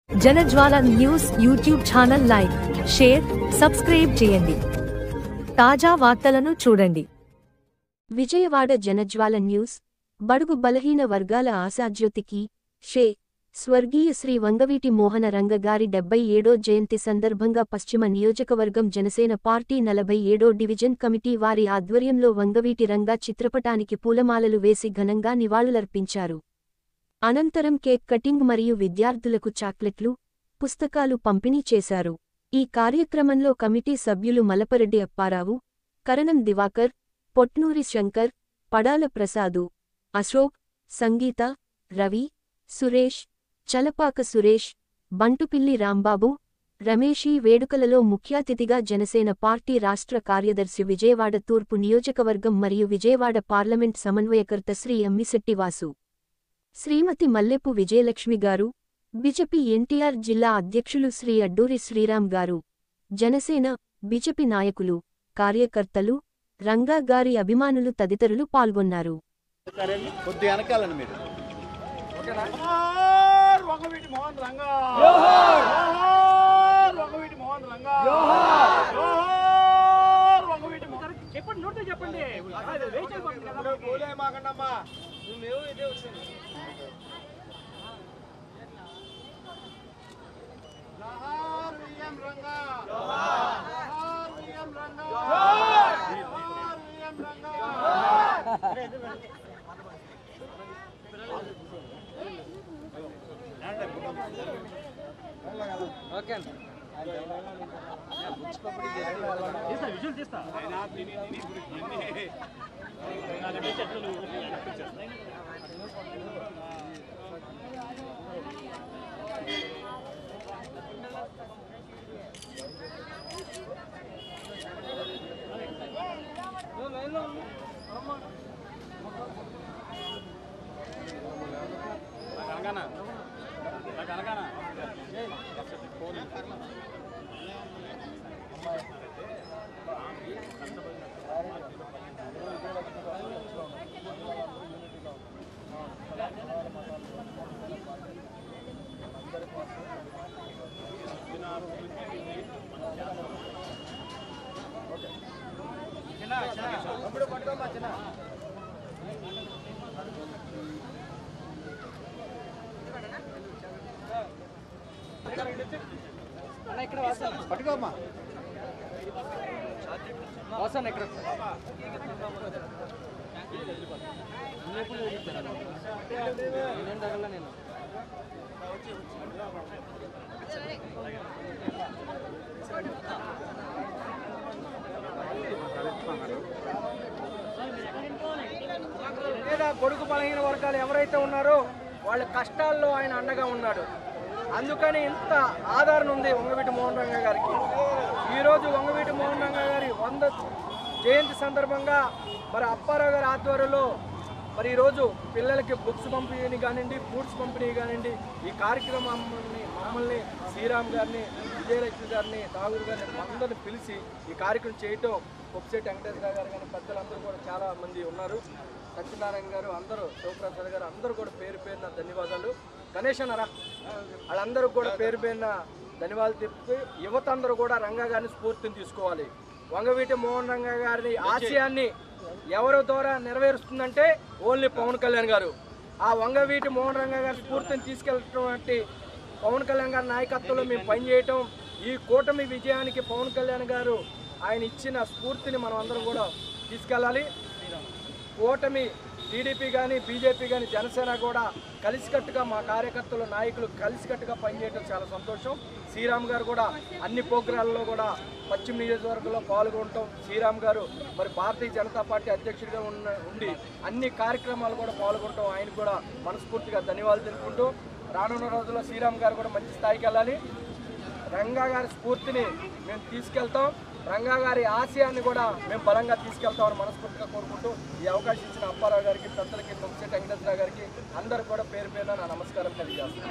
జనజ్వాల news YouTube channel like, share, subscribe చేయండి. తాజా వార్తలను చూడండి. విజయవాడ జనజ్వాల న్యూస్. బడుగు బలహీన వర్గాల ఆశాజ్యోతికి స్వర్గీయ శ్రీ వంగవీటి మోహన రంగ గారి 77వ జయంతి సందర్భంగా పశ్చిమ నియోజకవర్గం జనసేన పార్టీ 47వ డివిజన్ కమిటీ వారి ఆధ్వర్యంలో వంగవీటి రంగా చిత్రపటానికి పూలమాలలు వేసి ఘనంగా నివాళులర్పించారు. అనంతరం కేక్ కటింగ్ మరియు విద్యార్థులకు చాక్లెట్లు, పుస్తకాలు పంపిణీ చేశారు. ఈ కార్యక్రమంలో కమిటీ సభ్యులు మలపరెడ్డి అప్పారావు, కరణం దివాకర్, పొట్నూరి శంకర్, పడాల ప్రసాదు, అశోక్, సంగీత, రవి, సురేష్, చలపాక సురేష్, బంటుపిల్లి రాంబాబు, రమేష్. ఈ వేడుకలలో ముఖ్యాతిథిగా జనసేన పార్టీ రాష్ట్ర కార్యదర్శి విజయవాడ తూర్పు నియోజకవర్గం మరియు విజయవాడ పార్లమెంట్ సమన్వయకర్త శ్రీ అమ్మిశెట్టి వాసు, శ్రీమతి మల్లెపు విజయలక్ష్మి గారు, బిజెపి ఎన్టీఆర్ జిల్లా అధ్యక్షులు శ్రీ అడ్డూరి శ్రీరామ్ గారు, జనసేన, బిజెపి నాయకులు, కార్యకర్తలు, రంగా గారి అభిమానులు తదితరులు పాల్గొన్నారు. పట్టుకోమ్మా పొడుగు బలహీన వర్గాలు ఎవరైతే ఉన్నారో వాళ్ళ కష్టాల్లో ఆయన అండగా ఉన్నాడు. అందుకని ఇంత ఆదరణ ఉంది వంగవీటి మోహన్ రంగ గారికి. ఈరోజు వంగవీటి మోహన్ రంగ గారి 100వ జయంతి సందర్భంగా మరి అప్పారావు గారి ఆధ్వర్యంలో మరి ఈరోజు పిల్లలకి బుక్స్ పంపిణీ కానివ్వండి, ఫ్రూట్స్ పంపిణీ కానివ్వండి, ఈ కార్యక్రమాన్ని మమ్మల్ని శ్రీరామ్ గారిని, విజయలక్ష్మి గారిని, ఠాగూర్ గారిని అందరిని పిలిచి ఈ కార్యక్రమం చేయటం కొప్పిశెట్టి వెంకటేశ్వర గారు కానీ పెద్దలందరూ కూడా చాలా మంది ఉన్నారు. సత్యనారాయణ గారు, అందరూ శివప్రసాద్ గారు, అందరూ కూడా పేరు పేరున ధన్యవాదాలు. గణేష్ అన్నారా వాళ్ళందరూ కూడా పేరు పేరున ధన్యవాదాలు చెప్పి యువత అందరూ కూడా రంగా గారిని స్ఫూర్తిని తీసుకోవాలి. వంగవీటి మోహన్ రంగ గారి ఆశయాన్ని ఎవరి ద్వారా నెరవేరుస్తుందంటే ఓన్లీ పవన్ కళ్యాణ్ గారు. ఆ వంగవీటి మోహన్ రంగ గారి స్ఫూర్తిని తీసుకెళ్ళటువంటి పవన్ కళ్యాణ్ గారి నాయకత్వంలో మేము పనిచేయటం, ఈ కూటమి విజయానికి పవన్ కళ్యాణ్ గారు ఆయన ఇచ్చిన స్ఫూర్తిని మనం అందరం కూడా తీసుకెళ్ళాలి. కూటమి టీడీపీ కానీ, బీజేపీ కానీ, జనసేన కూడా కలిసికట్టుగా మా కార్యకర్తలు, నాయకులు కలిసికట్టుగా పనిచేయడం చాలా సంతోషం. శ్రీరామ్ గారు కూడా అన్ని ప్రోగ్రాల్లో కూడా పశ్చిమ నియోజకవర్గంలో పాల్గొనటం, శ్రీరామ్ గారు మరి భారతీయ జనతా పార్టీ అధ్యక్షుడిగా ఉండి అన్ని కార్యక్రమాలు కూడా పాల్గొనటం, ఆయన కూడా మనస్ఫూర్తిగా ధన్యవాదాలు తెలుపుకుంటూ రానున్న రోజుల్లో శ్రీరామ్ గారు కూడా మంచి స్థాయికి వెళ్ళాలి. రంగా గారి స్ఫూర్తిని మేము తీసుకెళ్తాం, రంగా గారి ఆశయాన్ని కూడా మేము బలంగా తీసుకెళ్తామని మనస్ఫూర్తిగా కోరుకుంటూ ఈ అవకాశం ఇచ్చిన అప్పారావు గారికి, పెద్దలకి, కొప్పిశెట్టి వెంకటేశ్వర గారికి అందరూ కూడా పేరు పేరున నా నమస్కారం తెలియజేస్తాను.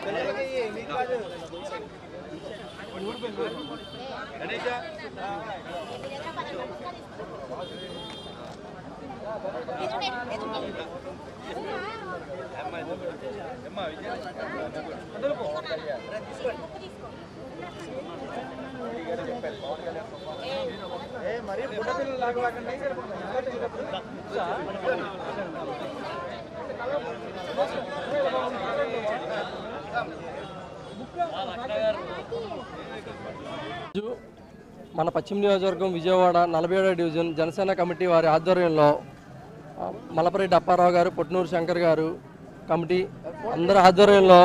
మన పశ్చిమ నియోజకవర్గం విజయవాడ 47వ డివిజన్ జనసేన కమిటీ వారి ఆధ్వర్యంలో మలపరెడ్డి అప్పారావు గారు, పొట్నూరు శంకర్ గారు కమిటీ అందరి ఆధ్వర్యంలో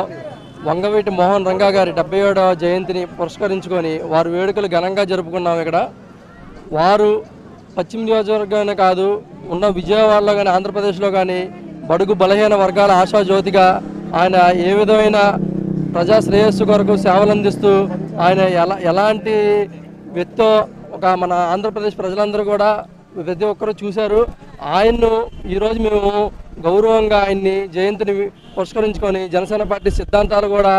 వంగవీటి మోహన్ రంగా గారి 77వ జయంతిని పురస్కరించుకొని వారు వేడుకలు ఘనంగా జరుపుకున్నాం. ఇక్కడ వారు పశ్చిమ నియోజకవర్గానే కాదు, ఉన్న విజయవాడలో కానీ ఆంధ్రప్రదేశ్లో కానీ బడుగు బలహీన వర్గాల ఆశాజ్యోతిగా ఆయన ఏ విధమైన ప్రజా శ్రేయస్సు కొరకు సేవలు అందిస్తూ ఆయన ఎలాంటి వ్యక్తో ఒక మన ఆంధ్రప్రదేశ్ ప్రజలందరూ కూడా ప్రతి ఒక్కరూ చూశారు. ఆయన్ను ఈరోజు మేము గౌరవంగా ఆయన్ని జయంతిని పురస్కరించుకొని జనసేన పార్టీ సిద్ధాంతాలు కూడా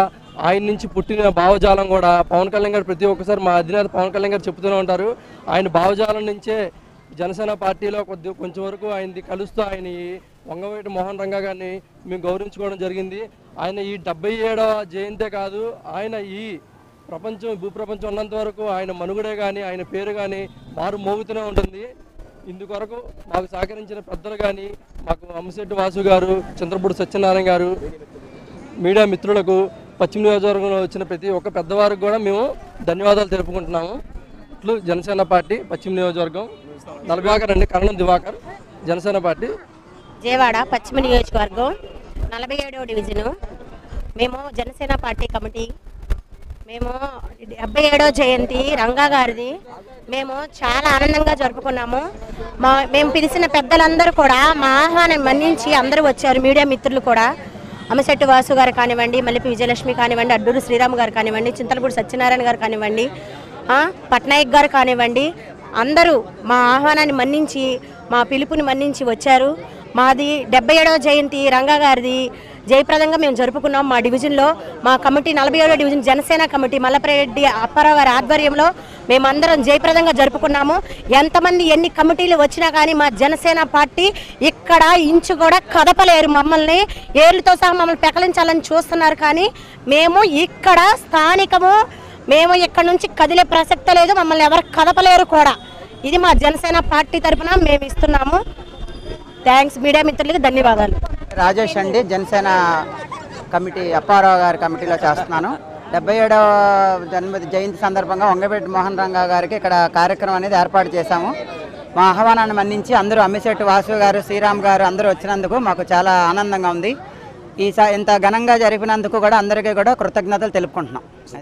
ఆయన నుంచి పుట్టిన భావజాలం కూడా పవన్ కళ్యాణ్ గారు ప్రతి ఒక్కసారి మా అధినేత పవన్ కళ్యాణ్ గారు చెప్తూనే ఉంటారు. ఆయన భావజాలం నుంచే జనసేన పార్టీలో కొంచెం వరకు ఆయనది కలుస్తూ ఆయన వంగవీటి మోహన్ రంగా గారిని మేము గౌరవించుకోవడం జరిగింది. ఆయన ఈ 77వ జయంతే కాదు, ఆయన ఈ భూప్రపంచం ఉన్నంత వరకు ఆయన మనుగడే కానీ ఆయన పేరు కానీ మారు మోగుతూనే ఉంటుంది. ఇందుకొరకు మాకు సహకరించిన పెద్దలు కానీ మాకు అమ్మిశెట్టి వాసు గారు, చంద్రపూడి సత్యనారాయణ గారు, మీడియా మిత్రులకు, పశ్చిమ నియోజకవర్గంలో వచ్చిన ప్రతి ఒక్క పెద్దవారికి కూడా మేము ధన్యవాదాలు తెలుపుకుంటున్నాము. ఇట్లు జనసేన పార్టీ పశ్చిమ నియోజకవర్గం. దివాకర్ అండి, కరణం దివాకర్, జనసేన పార్టీ విజయవాడ పశ్చిమ నియోజకవర్గం 47వ డివిజను. మేము జనసేన పార్టీ కమిటీ మేము 77వ జయంతి రంగా గారిది మేము చాలా ఆనందంగా జరుపుకున్నాము. మేము పిలిచిన పెద్దలందరూ కూడా మా ఆహ్వానం మన్నించి అందరూ వచ్చారు. మీడియా మిత్రులు కూడా అమ్మిశెట్టి వాసు గారు కానివ్వండి, మల్లిపి విజయలక్ష్మి కానివ్వండి, అడ్డూరు శ్రీరామ్ గారు కానివ్వండి, చింతలపూడి సత్యనారాయణ గారు కానివ్వండి, పట్నాయక్ గారు కానివ్వండి, అందరూ మా ఆహ్వానాన్ని మన్నించి మా పిలుపుని మన్నించి వచ్చారు. మాది 77వ జయంతి రంగా గారిది జయప్రదంగా మేము జరుపుకున్నాం. మా డివిజన్లో మా కమిటీ 47వ డివిజన్ జనసేన కమిటీ మలపరెడ్డి అప్పారావు గారి ఆధ్వర్యంలో మేమందరం జయప్రదంగా జరుపుకున్నాము. ఎంతమంది ఎన్ని కమిటీలు వచ్చినా కానీ మా జనసేన పార్టీ ఇక్కడ ఇంచు కూడా కదపలేరు. మమ్మల్ని ఏర్లతో సహా మమ్మల్ని పెకలించాలని చూస్తున్నారు, కానీ మేము ఇక్కడ స్థానికము, మేము ఇక్కడ నుంచి కదిలే ప్రసక్తే లేదు. మమ్మల్ని ఎవరు కదపలేరు కూడా. ఇది మా జనసేన పార్టీ తరఫున మేము ఇస్తున్నాము. థ్యాంక్స్. మీడియా మిత్రులకి ధన్యవాదాలు. రాజేష్ అండి, జనసేన కమిటీ అప్పారావు గారి కమిటీలో చేస్తున్నాను. 77వ జయంతి సందర్భంగా వంగవీటి మోహన్ రంగా గారికి ఇక్కడ కార్యక్రమం అనేది ఏర్పాటు చేశాము. మా ఆహ్వానాన్ని మన్నించి అందరూ అమ్మిశెట్టి వాసు గారు, శ్రీరామ్ గారు అందరూ వచ్చినందుకు మాకు చాలా ఆనందంగా ఉంది. ఇంత ఘనంగా జరిపినందుకు కూడా అందరికీ కూడా కృతజ్ఞతలు తెలుపుకుంటున్నాం.